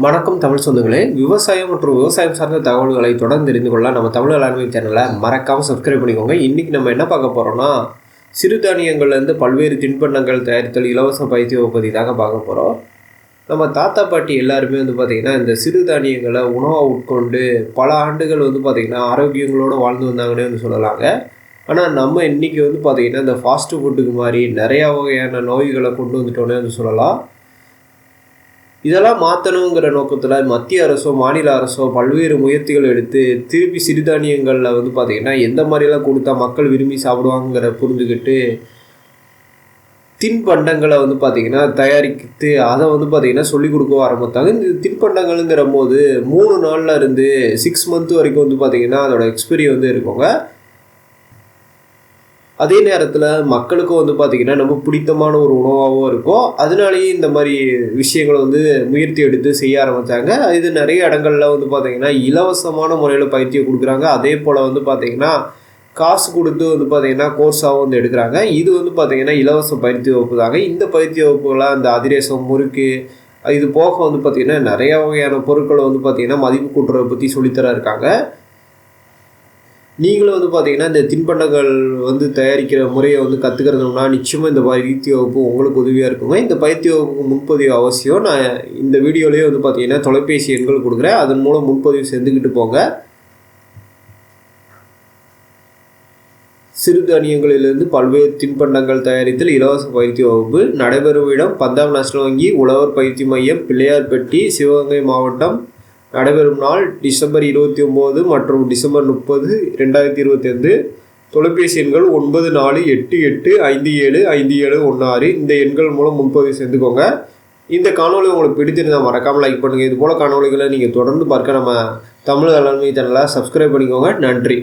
வணக்கம் தமிழ் சொந்தங்களே. விவசாயம் மற்றும் விவசாயம் சார்ந்த தகவல்களை தொடர்ந்து தெரிந்து கொள்ள நம்ம தமிழ் வேளாண்மை சேனலை மறக்காமல் சப்ஸ்கிரைப் பண்ணிக்கோங்க. இன்றைக்கி நம்ம என்ன பார்க்க போகிறோம்னா, சிறுதானியங்கள்லேருந்து பல்வேறு தின்பண்டங்கள் தயாரித்தல் இலவச பயிற்சி வகுப்பதி தாங்க பார்க்க போகிறோம். நம்ம தாத்தா பாட்டி எல்லாருமே பார்த்திங்கன்னா இந்த சிறுதானியங்களை உணவாக உட்கொண்டு பல ஆண்டுகள் பார்த்திங்கன்னா ஆரோக்கியங்களோடு வாழ்ந்து வந்தாங்கன்னு சொல்லலாங்க. ஆனால் நம்ம இன்றைக்கி பார்த்திங்கன்னா இந்த ஃபாஸ்ட்டு ஃபுட்டுக்கு மாதிரி நிறையா வகையான நோய்களை கொண்டு வந்துட்டோன்னே சொல்லலாம். இதெல்லாம் மாற்றணுங்கிற நோக்கத்தில் மத்திய அரசோ மாநில அரசோ பல்வேறு முயற்சிகள் எடுத்து திருப்பி சிறுதானியங்களில் பார்த்திங்கன்னா எந்த மாதிரிலாம் கொடுத்தா மக்கள் விரும்பி சாப்பிடுவாங்கிற புரிஞ்சுக்கிட்டு தின்பண்டங்களை பார்த்திங்கன்னா தயாரித்து அதை பார்த்திங்கன்னா சொல்லிக் கொடுக்க ஆரம்பித்தாங்க. இந்த தின்பண்டங்கள்ங்கிற போது 3 நாளில் இருந்து 6 மந்த் வரைக்கும் பார்த்திங்கன்னா அதோட எக்ஸ்பீரி இருக்குங்க. அதே நேரத்தில் மக்களுக்கும் பார்த்திங்கன்னா ரொம்ப பிடித்தமான ஒரு உணவாகவும் இருக்கும். அதனாலேயே இந்த மாதிரி விஷயங்களை முயற்சி எடுத்து செய்ய ஆரம்பித்தாங்க. இது நிறைய இடங்களில் பார்த்திங்கன்னா இலவசமான முறையில் பயிற்சியை கொடுக்குறாங்க. அதே போல் பார்த்திங்கன்னா காசு கொடுத்து பார்த்திங்கன்னா கோர்ஸாகவும் எடுக்கிறாங்க. இது பார்த்திங்கன்னா இலவச பயிற்சி வகுப்பு தாங்க. இந்த பயிற்சி வகுப்புகளாக இந்த அதிரேசம், முறுக்கு, இது போக பார்த்திங்கன்னா நிறையா வகையான பொருட்களை பார்த்திங்கன்னா மதிப்பு கூட்டுறதை பற்றி சொல்லித்தர இருக்காங்க. நீங்களும் பார்த்திங்கன்னா இந்த தின்பண்டங்கள் தயாரிக்கிற முறையை கற்றுக்கிறதுனா நிச்சயமாக இந்த பயிற்சி வகுப்பு உங்களுக்கு உதவியாக இருக்குங்க. இந்த பயிற்சி வகுப்புக்கு முன்பதிவு அவசியம். நான் இந்த வீடியோலேயே பார்த்திங்கன்னா தொலைபேசி எண்கள் கொடுக்குறேன். அதன் மூலம் முன்பதிவு செஞ்சுக்கிட்டு போங்க. சிறுதானியங்களிலிருந்து பல்வேறு தின்பண்டங்கள் தயாரித்தல் இலவச பயிற்சி வகுப்பு நடைபெறும் இடம் பஞ்சாப் நேஷனல் வங்கி உழவர் பயிற்சி மையம், பிள்ளையார்பட்டி, சிவகங்கை மாவட்டம். நடைபெறும் நாள் டிசம்பர் 29 மற்றும் டிசம்பர் 30, 2025. தொலைபேசி எண்கள் 9488575716. இந்த எண்கள் மூலம் முன்பதிவு செஞ்சுக்கோங்க. இந்த காணொலி உங்களுக்கு பிடித்திருந்தால் மறக்காமல் லைக் பண்ணுங்கள். இது போல் காணொலிகளை நீங்கள் தொடர்ந்து பார்க்க நம்ம தமிழ் வேளாண்மை சேனலை சப்ஸ்கிரைப் பண்ணிக்கோங்க. நன்றி.